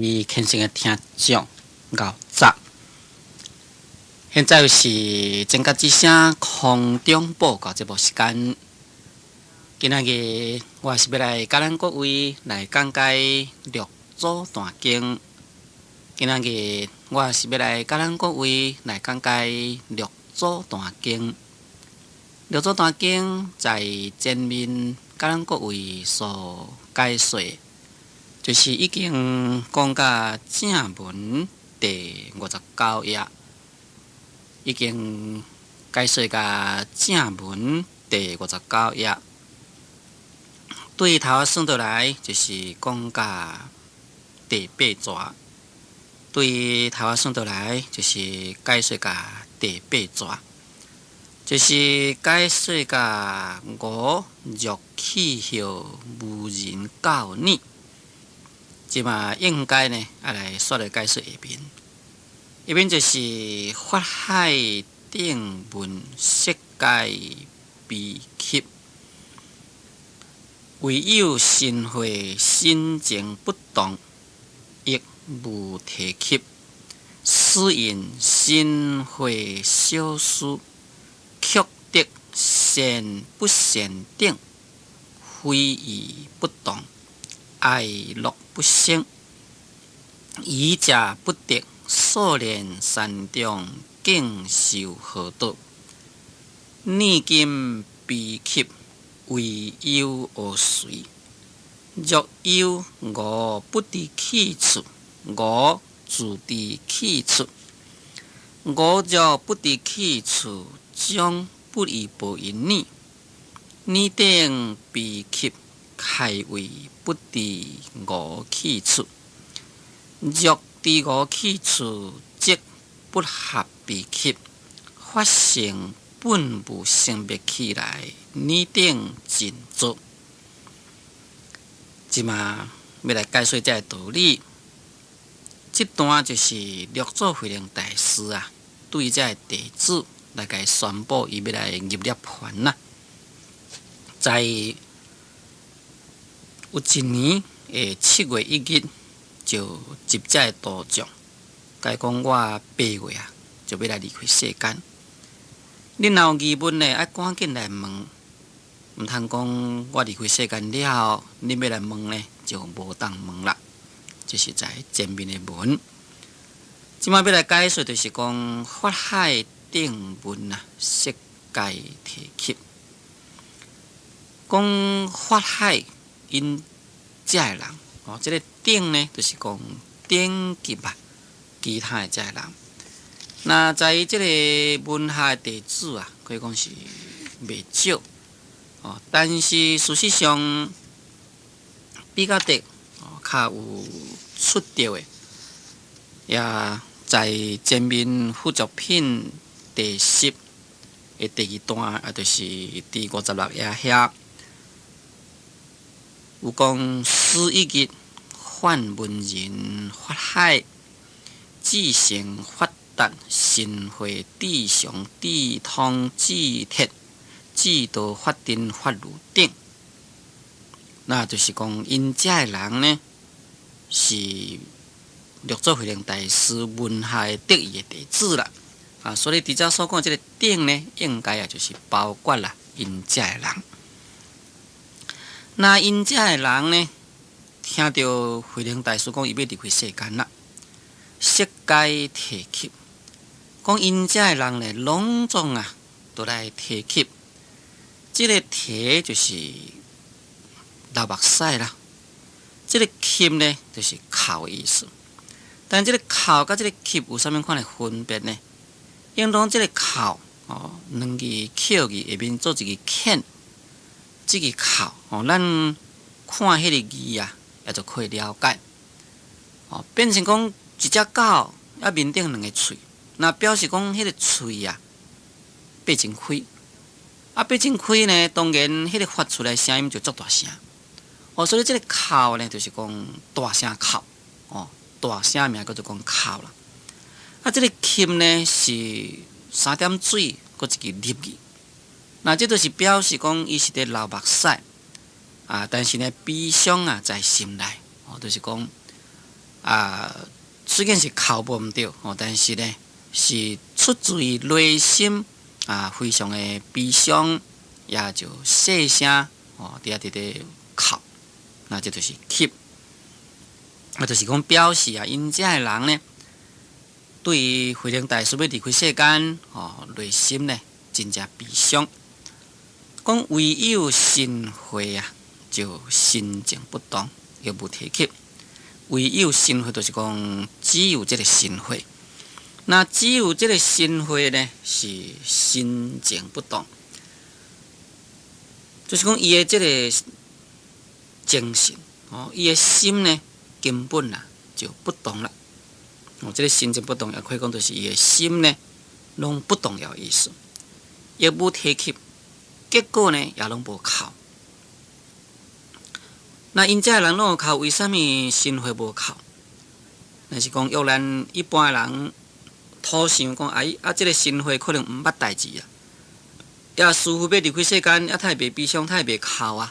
是虔诚的听众牛杂，现在是正觉之声空中报告这部时间。今仔日我是要来甲咱各位来讲解六祖坛经。今仔日我是要来甲咱各位来讲解六祖坛经。六祖坛经在前面甲咱各位所解说。就是已经讲到正文第59页，已经解说到正文第59页。对头仔算倒来，就是讲到第8节；对头仔算倒来，就是解说到第8节，就是解说到五欲气候无人教你。即嘛应该呢，来说来解说下面。下面就是法海定文色界悲泣，唯有心会心情不动，亦无提及。斯因心会小事，却得善不善定，非义不动。爱乐不生，愚者不得，数年山中竟受何道？逆今悲泣，为忧而随。若忧我不知去处，我自知去处。我若不知去处，将不以报因你。你等悲泣。害为不知我去处，若知我去处，即不合悲泣。发生本无生灭起来，你等尽足。即嘛要来解说这个道理。这段就是六祖慧能大师对这个弟子来甲宣布，伊要来入涅槃啦，在有一年7月1日，就接这道长，甲伊讲我8月就要来离开世间。你若有疑问爱赶紧来问，毋通讲我离开世间了后，你要来问呢，就无当问啦。这是在前面的文。即摆要来解说，就是讲法海定文色界提起，讲法海。因这个人这个定呢，就是讲定级其他的这个人。那在这个文下的弟子可以讲是袂少但是事实上比较得较有出调的，也在前面副作品第10的第2段就是第56页遐。有讲师一日幻文人法海，自成法达，心会地上地通智铁，智道法定法如定。那就是讲因这个人呢，是六祖慧能大师文下得意的弟子啦。所以伫遮所讲这个定呢，应该就是包括啦因这个人。那因这个人呢，听到慧能大师讲伊要离开世间啦，色界提起，讲因这个人呢，隆重都来提起。这个提就是流目屎啦，这个泣呢就是哭的意思。但这个哭甲这个泣有啥物款的分别呢？应当这个哭两字口字下面做一个欠。这个哭咱看迄个字也就可以了解变成讲一只狗面顶两个喙，那表示讲迄个喙闭真开闭真开呢，当然迄个发出来声音就足大声所以这个哭呢，就是讲大声哭大声名叫做讲哭啦这个泣呢是3点水搁一个入字。那这就是表示讲，伊是伫流目屎但是呢，悲伤在心内就是讲虽然是哭无毋对但是呢，是出自于内心非常的悲伤，也就细声伫咧哭，那这就是泣。就是讲表示因遮个人呢，对于慧能大师要离开世间内心呢真正悲伤。讲唯有心慧就心情不动，又无提起。唯有心慧，就是讲只有这个心慧。那只有这个心慧呢，是心情不动，就是讲伊的这个精神伊的心呢根本就不动了。这个心情不动，也可以讲就是伊的心呢拢不动了意思，也无提起，结果呢也拢无哭。那因遮人拢有哭，为什么心会无哭？那是讲约咱一般人土想讲，这个心会可能毋捌代志也师父要离开世间，太袂悲伤，太袂哭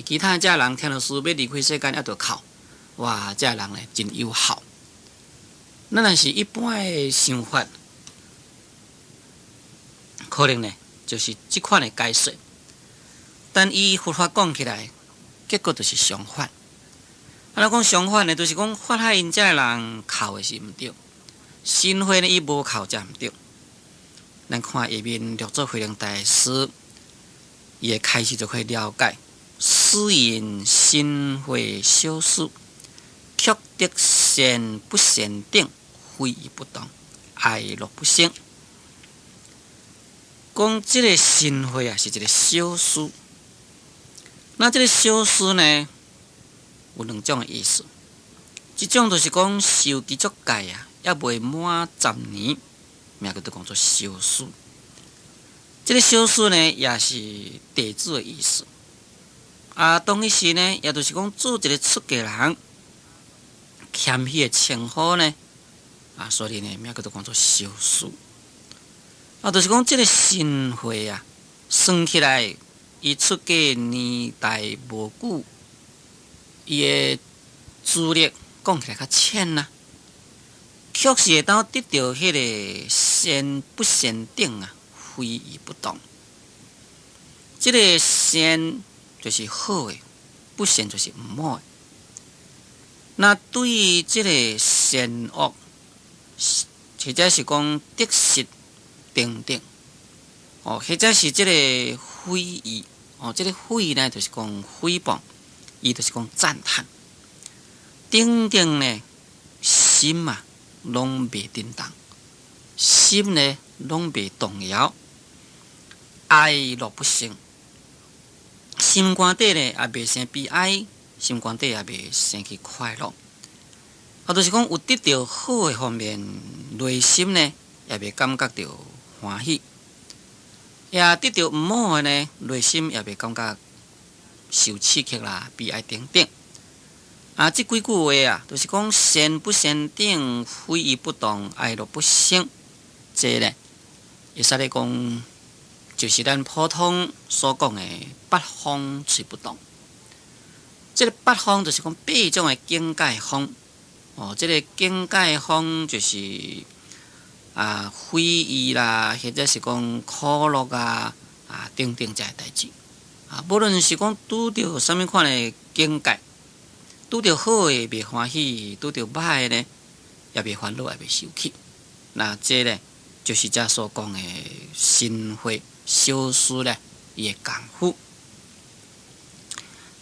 其他遮人听到师父要离开世间，就哭，哇，遮人呢真友好。咱若是一般的想法，可能呢就是这款的解说，但伊佛法讲起来，结果就是相反。咱讲相反呢，就是讲法海因遮人哭的是毋对，心慧呢伊无哭才毋对。咱看下面六祖慧能大师，伊的开始就可以了解：斯因心慧小事，却得善不善定，非而不动，爱乐不生。讲这个心慧是一个小事。那这个小事呢，有两种的意思。一种就是讲受基足戒也未满10年，名叫做讲做小事。这个小事呢，也是弟子的意思。当一时呢，也就是讲做一个出家人，谦虚的称呼呢，所以呢，名叫做讲做小事。就是讲这个心慧算起来，伊出家年代无久，伊的资历讲起来较浅确实会当得到迄个善不善定非而不动。这个善就是好的，不善就是毋好的。那对于这个善恶，或者是讲得失定定，或者是这个非议，这个非呢就是讲诽谤，伊就是讲赞叹。定定呢，心拢袂震动，心呢拢袂动摇，哀乐不生，心肝底呢也袂生悲哀，心肝底也袂生起快乐。就是讲有得到好的方面，内心呢也袂感觉到欢喜；也得到毋好的呢，内心也袂感觉受刺激啦、悲哀等等。这几句话就是讲善不善定，非而不动，爱乐不生。这呢，会使咧讲，就是咱普通所讲的八风吹不动。这个八风就是讲8种的境界风。这个境界风就是非议啦，或者是讲苦乐等等这些代志。无论是讲拄到什么款的境界，拄到好的袂欢喜，拄到歹的呢也袂烦恼，也袂生气。那这呢，就是遮所讲的心慧小事呢，伊的功夫。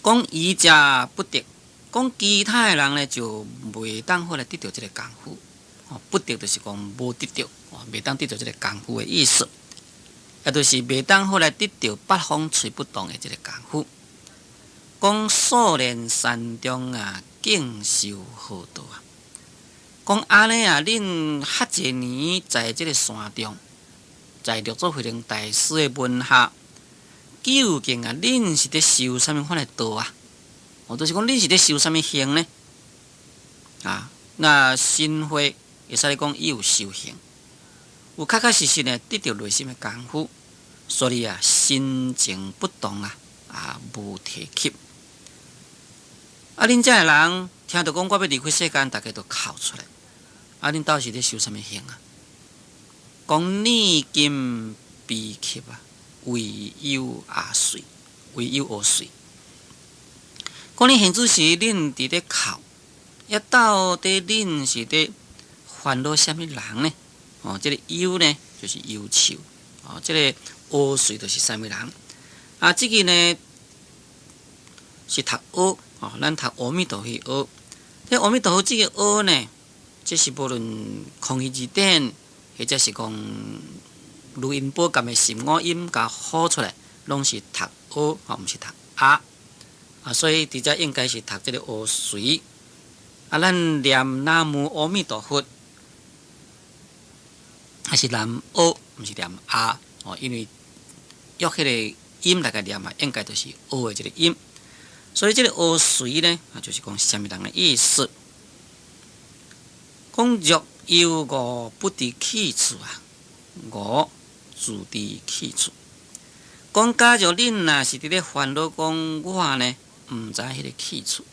讲伊者不得，讲其他的人呢就袂当好来得到这个功夫。不得就是讲无得到，袂当得到这个功夫的意思，也就是袂当好来得到八风吹不动的这个功夫。讲数年山中敬修好道讲安尼恁遐济年在这个山中，在六祖慧能大师的门下，究竟恁是咧修什么款的道就是讲恁是咧修什么行呢？那心慧会使咧讲伊有修行，有确确实实呢得到内心的功夫，所以心情不动无提起。恁遮个人听到讲我要离开世间，大家都哭出来。啊，恁到底是咧修什么行啊？讲念经悲泣啊，为有而睡，为有而睡。讲恁现主是恁伫咧哭，也到底恁是咧烦恼什么人呢？哦，这个忧呢，就是忧愁。哦，这个阿睡就是什么人？啊，这个呢是读阿，哦，咱读阿弥陀佛阿。这阿弥陀佛这个阿呢，这是无论空义字典，或者是讲录音波咁的心我音甲好出来，拢是读阿，啊，毋是读啊。啊，所以伫遮应该是读这个阿睡。啊，咱念南无阿弥陀佛，还是念阿，毋是念啊。哦，因为约迄个音来个念啊，应该就是阿的这个音。所以这个阿睡呢，啊，就是讲什么人的意思？讲若有我不知去处啊，我自知去处。讲假如恁若是伫咧烦恼，讲我呢毋知迄个去处。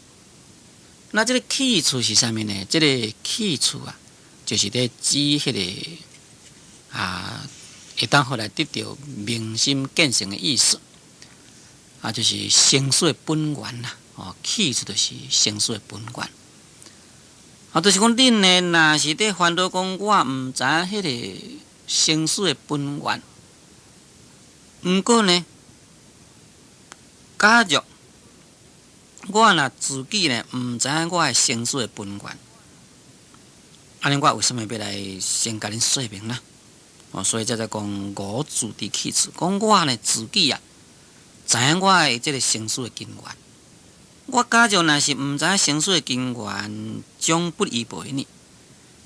那这个去处是啥物呢？这个去处啊，就是咧指迄个会当后来得到明心见性的意思。啊，就是生死的本源啦。哦，去处就是生死的本源。啊，就是讲恁呢，若是咧烦恼，讲我毋知迄个生死的本源。毋过呢，假如我若自己呢毋知影我的生死的本源，安尼我为什么要来先甲恁说明呢？哦，所以才讲我自知去处，讲我呢自己啊。知影我的这个生死的根源，我假如若是毋知影生死的根源，将不依无呢？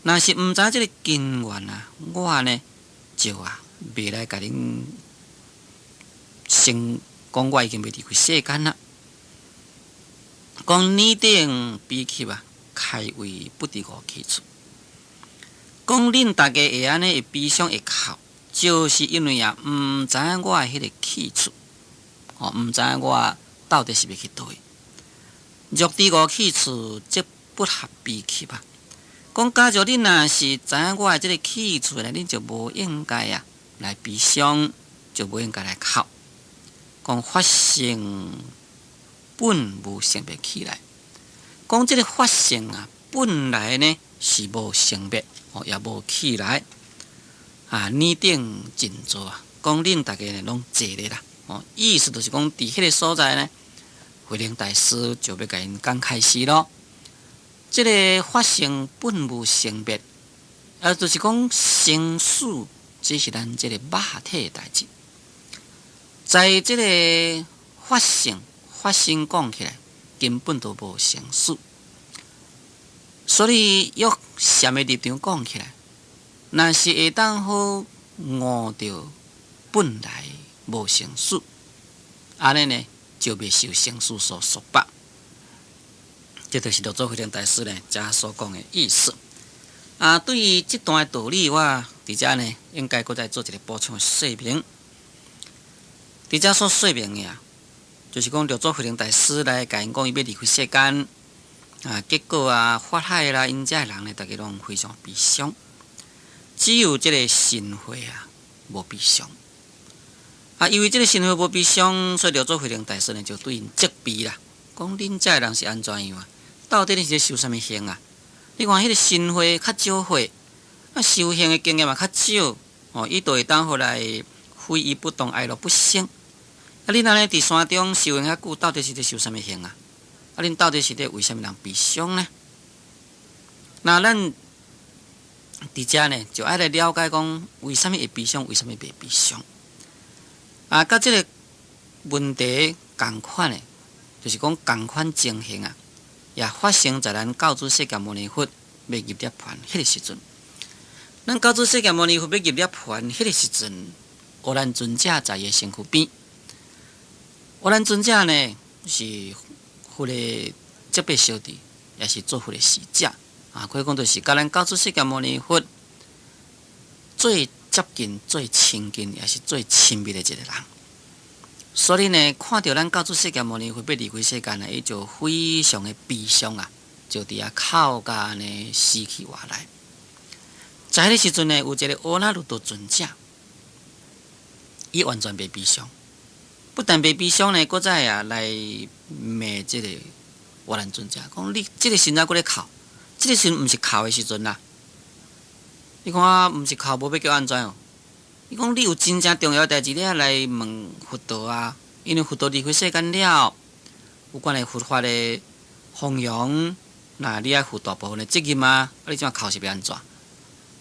若是毋知影这个根源啊，我呢就袂来甲恁先讲我已经要离开世间啦。讲拟定悲泣啊，开为不知我去处。讲恁大家会安尼会悲伤会哭，就是因为毋知影我的迄个去处。哦，毋知影我到底是要去倒位？若知我去处，则不合悲泣吧。讲假如恁若是知影我的这个去处呢，恁就无应该来悲伤，就无应该来哭。讲法性本无性别起来，讲这个法性本来呢是无性别，哦，也无起来。拟定静坐讲恁大家呢拢坐咧啦。哦，意思就是讲，伫迄个所在呢，慧能大师就要甲因讲开始咯。这个法性本无性别，就是讲生死只是咱这个肉体的代志。在这个法性讲起来，根本都无生死。所以用什么立场讲起来，若是会当好悟到本来。无生死，安尼呢就未受生死所束缚。这就是六祖慧能大师呢遮所讲的意思。对于这段道理，我伫遮呢应该搁再做一个补充的说明。伫遮所说明的就是讲六祖慧能大师来甲因讲，伊要离开世间结果法海啦，因遮的人呢，大家拢非常悲伤，只有这个神会无悲伤。因为这个神会无悲伤，所以六祖慧能大师呢就对因责备啦，讲恁遮人是安怎样到底你是咧修什么行你看迄个神会较少会，修行的经验较少，伊就会当后来非议不动，哀乐不生。恁安尼伫山中修行遐久，到底是咧修什么行恁到底是咧为什么人悲伤呢？那咱伫遮呢，就爱来了解讲，为什么会悲伤，为什么袂悲伤？甲这个问题同款的，就是讲同款情形也发生在咱教主释迦牟尼佛要入涅槃迄个时阵。咱教主释迦牟尼佛要入涅槃迄个时阵，阿难尊者在伊身躯边。阿难尊者呢是佛的接辈小弟，也是做佛的使者可以讲就是甲咱教主释迦牟尼佛最接近、最亲近，也是最亲密的一个人。所以呢，看到咱教主释迦牟尼佛要离开世间伊就非常的悲伤就伫遐口甲安尼死去活来。在迄个时阵呢，有一个阿那律多尊者，伊完全袂悲伤，不但袂悲伤呢，搁再啊来骂即个活人尊者，讲你即个身躯搁咧哭，即个时阵毋是哭的时阵啦。你看，毋是哭，无要叫安怎哦？伊讲你有真正重要的代志，你还来问佛陀啊？因为佛陀离开世间了，有关的佛法的弘扬，那你爱负大部分的责任啊！你怎哭是要安怎？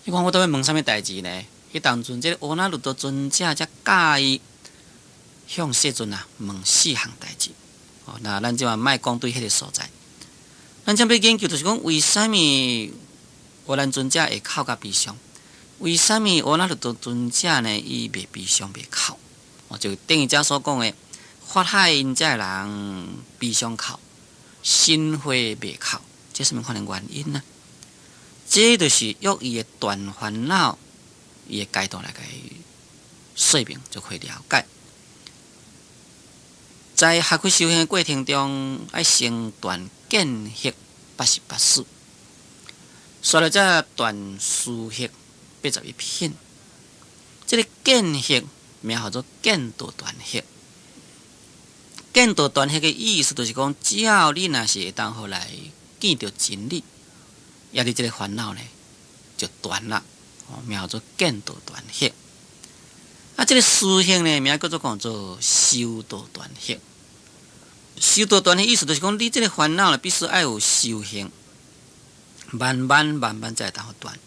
你看我倒要问啥物代志呢？迄当阵，即个阿那律多尊者才介意向世尊啊问4项代志。哦，那咱即嘛莫讲对迄个所在，咱将要研究就是讲，为什么阿难尊者会哭甲悲伤？为什么阿那律多尊者呢？伊袂悲伤袂哭？哦，就等于遮所讲的，法海因遮人悲伤哭，心花袂哭，这什么可能原因呢？这就是用伊的断烦恼，伊的阶段来甲伊说明，就可以了解。在学习修行的过程中，要先断见惑88识，说了再断思惑81品。这个见惑名叫做见道断惑。见道断惑的意思就是讲，只要你若是会当好来见到真理，也你这个烦恼呢就断了。名叫做见道断惑。啊，这个思惑呢，名叫做讲做修道断惑。修道断惑意思就是讲，你这个烦恼呢，必须要有修行，慢慢才会当好断。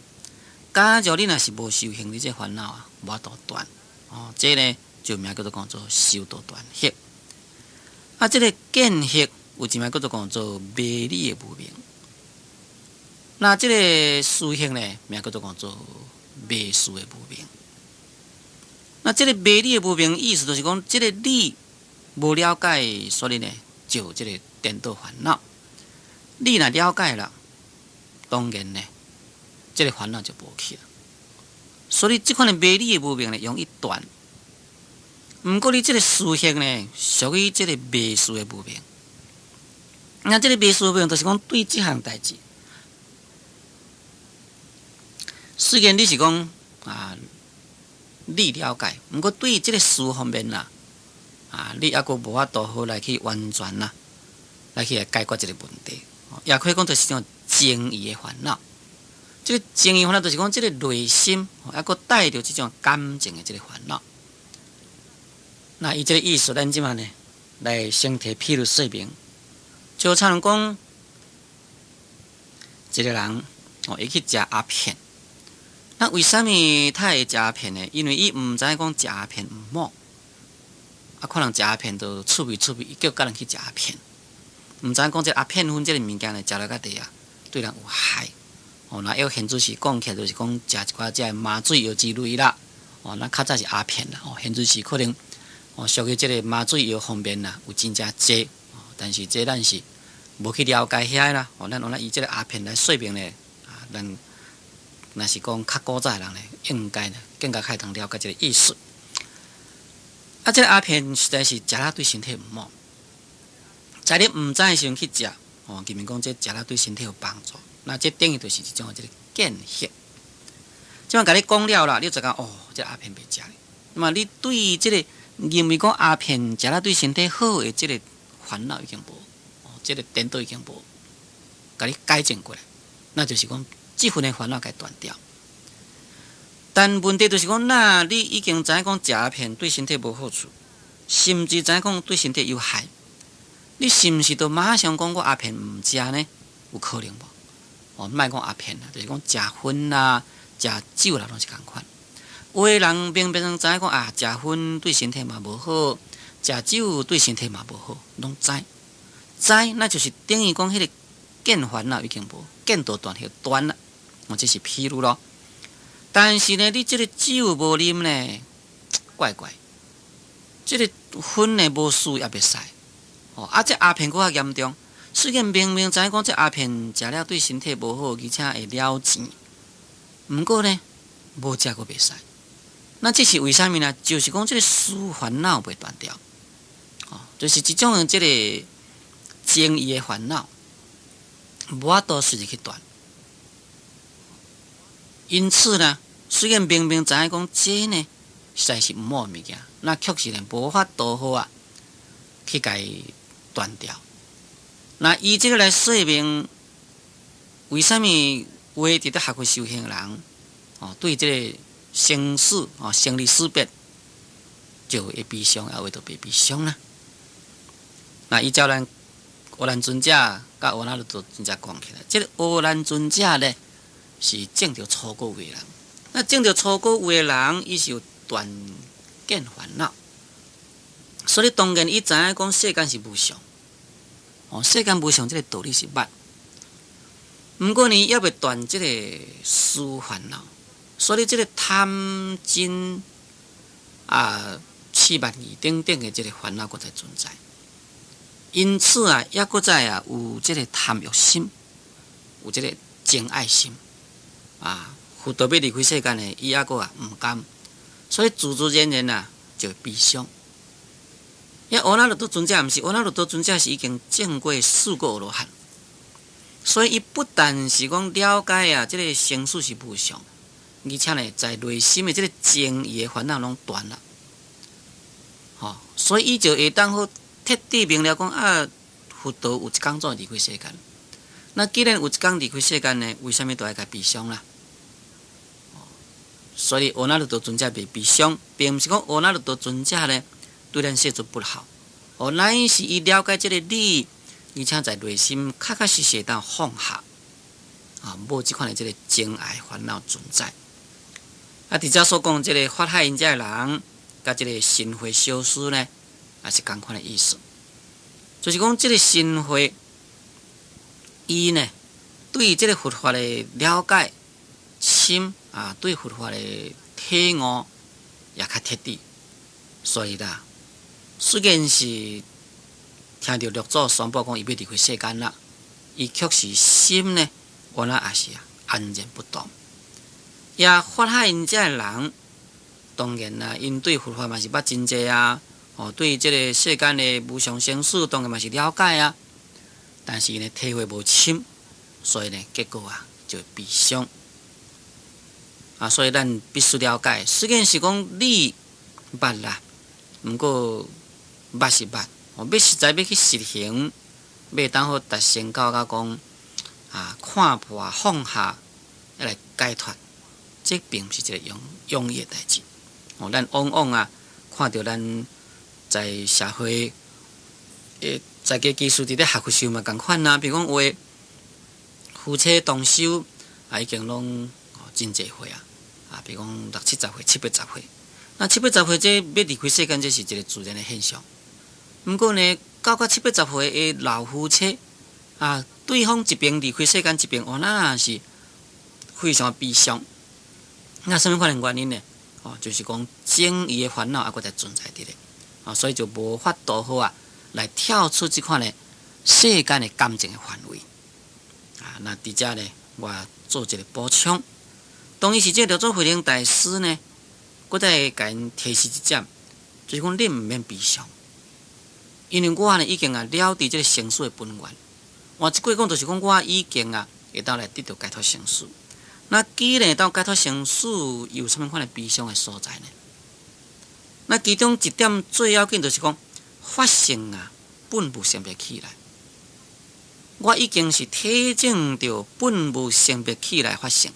假如你若是无修行，你这烦恼啊，无法度断。哦，这呢就名叫做讲做修道断惑。啊，这个见惑有一名叫做讲做迷理的无明。那这个思惑呢，名叫做讲做迷思的无明。那这个迷理的无明意思就是讲，这个理无了解，所以呢，就这个颠倒烦恼。你若了解了，当然呢，这个烦恼就无去了。所以这款的迷理的无明呢，容易断。毋过你这个思惑呢，属于这个迷思的无明。那这个迷思的无明，就是讲对这项代志，虽然你是讲啊，你了解，毋过对这个事方面啦，啊，你还阁无法度好来去完全啦，来去解决这个问题。也可以讲，就是一种情义的烦恼。这个情义烦恼，就是讲这个内心还阁带着这种感情的这个烦恼。那伊这个意思，咱即马呢，来先提譬如说明。就像讲，一个人伊去食鸦片，那为什么他会食鸦片呢？因为伊毋知讲食鸦片毋好，可能食鸦片就趣味，伊叫人去食鸦片，毋知讲这鸦片粉这个物件呢，食落个地啊，对人有害。那要现主是讲起来，就是讲食一寡这麻醉药之类啦。那较早是鸦片啦。现主是可能属于这个麻醉药方面啦，有真正济。但是这咱是无去了解遐啦。咱以这个鸦片来说明呢，咱若是讲较古早的人呢，应该呢更加开通了解这个意思。这个鸦片实在是食了对身体毋好。在你毋知的时阵去食，记明讲这食了对身体有帮助。那这等于就是一种这个见惑。即摆甲你讲了啦，你就讲这鸦片袂食。那么你对这个认为讲鸦片食了对身体好的这个烦恼已经无，这个颠倒已经无，甲你改正过来，那就是讲这份的烦恼该断掉。但问题就是讲，那你已经知影讲食鸦片对身体无好处，甚至知影讲对身体有害，你是毋是都马上讲我鸦片毋食呢？有可能无？莫讲鸦片啦，就是讲食薰啦、食酒啦，拢是共款。有的人明知影讲食薰对身体嘛无好，食酒对身体嘛无好，拢知，那就是等于讲迄个见烦恼已经无，见道断迄断了。这是譬如咯。但是呢，你这个酒无啉呢，怪怪。这个薰呢无输也袂使。这鸦片搁较严重。虽然明知影讲这鸦片食了对身体无好，而且会了钱，毋过呢，无食阁袂使。那这是为什么呢？就是讲这个思烦恼袂断掉，就是一种这个情义的烦恼。无法度随意去断。因此呢，虽然明明知影讲这呢实在是毋好物件，那确实呢无法度好啊去甲伊断掉。那以这个来说明，为什么有伫咧学佛修行的人对这个生死生离死别就会悲伤，也会都袂悲伤呢？那依照咱阿难尊者甲阿那律陀尊者讲起来，这个阿难尊者呢是证着初果位的人。那证着初果位的人，伊是有断见烦恼，所以当然伊知影讲世间是无常，世间无常这个道理是捌。毋过呢，也未断这个思烦恼，所以这个贪嗔痴慢疑等等的这个烦恼搁在存在。因此也搁在有这个贪欲心，有这个情爱心佛陀要离开世间呢，伊还搁毋甘，所以自自然然就悲伤。阿那律陀尊者毋是，阿那律陀尊者是已经证过4个阿罗汉，所以伊不但是讲了解这个生死是无常，而且呢，在内心的这个情义的烦恼拢断了。所以伊就会当好彻底明了讲佛陀有一天总会离开世间。那既然有一天离开世间呢，为什么都要甲悲伤啦？所以阿那律陀尊者袂悲伤，并毋是讲阿那律陀尊者呢对咱世俗不好，乃是伊了解这个理，而且在内心确实实当放下无即款的这个情爱烦恼存在。伫遮所讲这个法海因遮的人，甲这个神会小师呢，也是同款的意思。就是讲这个神会，伊呢对这个佛法的了解深对佛法的体悟也较彻底，所以啦，虽然是听到六祖宣布讲伊要离开世间啦，伊确实心呢，原来也是安然不动。也法海因遮的人，当然啦，因对佛法嘛是捌真济对这个世间的无常生死，当然嘛是了解但是呢，体会无深，所以呢，结果就悲伤。所以咱必须了解，虽然是讲理捌啦，毋过捌是捌，要实在要去实行，要当好达成到讲看破放下，来解脱，这并不是一个容易的代志。咱往往看到咱在社会在家技术伫咧学佛修嘛共款比如讲话夫妻同修已经拢真济岁比如讲60、70岁、70、80岁，那70、80岁这要离开世间，这是一个自然的现象。不过呢，到70、80岁的老夫妻对方一边离开世间，一边那是非常悲伤。那什么款的原因呢？就是讲情义的烦恼还在存在伫咧，所以就无法度好来跳出这款的世间的感情的范围。那伫遮呢，我做一个补充。当伊是这六祖慧能大师呢，搁再甲因提示一点，就是讲你毋免悲伤，因为我呢已经了知这个生死的本源。换一句讲，就是讲我已经会当来得到解脱生死。那既然到解脱生死，有什么款的悲伤的所在呢？那其中一点最要紧，就是讲法性本无生灭起来。我已经是体证到本无生灭起来法性，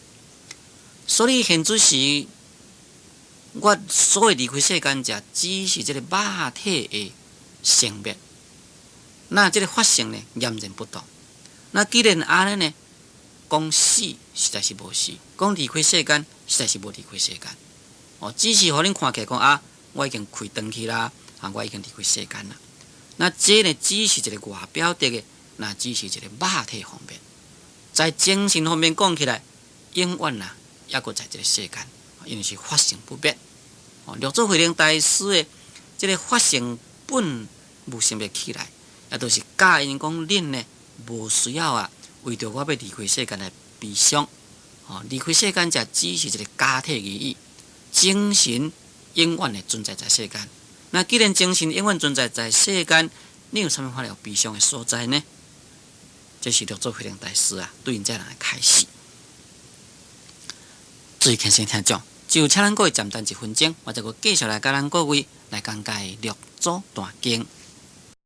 所以现此时我所谓离开世间者，只是这个肉体的生灭。那这个法性呢，俨然不动。那既然安尼呢？讲死实在是无死，讲离开世间实在是无离开世间。只是互恁看起来讲我已经开灯去啦，我已经离开世间啦。那这呢，只是一个外表的，那只是一个肉体方面。在精神方面讲起来，永远也搁在这个世间，因为是法性不变。六祖慧能大师的这个法性本无生灭起来，也都是教因讲恁呢无需要为着我要离开世间来悲伤，离开世间者只是一个假体而已，精神永远的存在在世间。那既然精神永远存在在世间，你有什么法了悲伤的所在呢？这是六祖慧能大师啊对因这人的开示。注意，先听众，就请咱各位暂停1分钟，我再继续来甲咱各位来讲解六祖大经。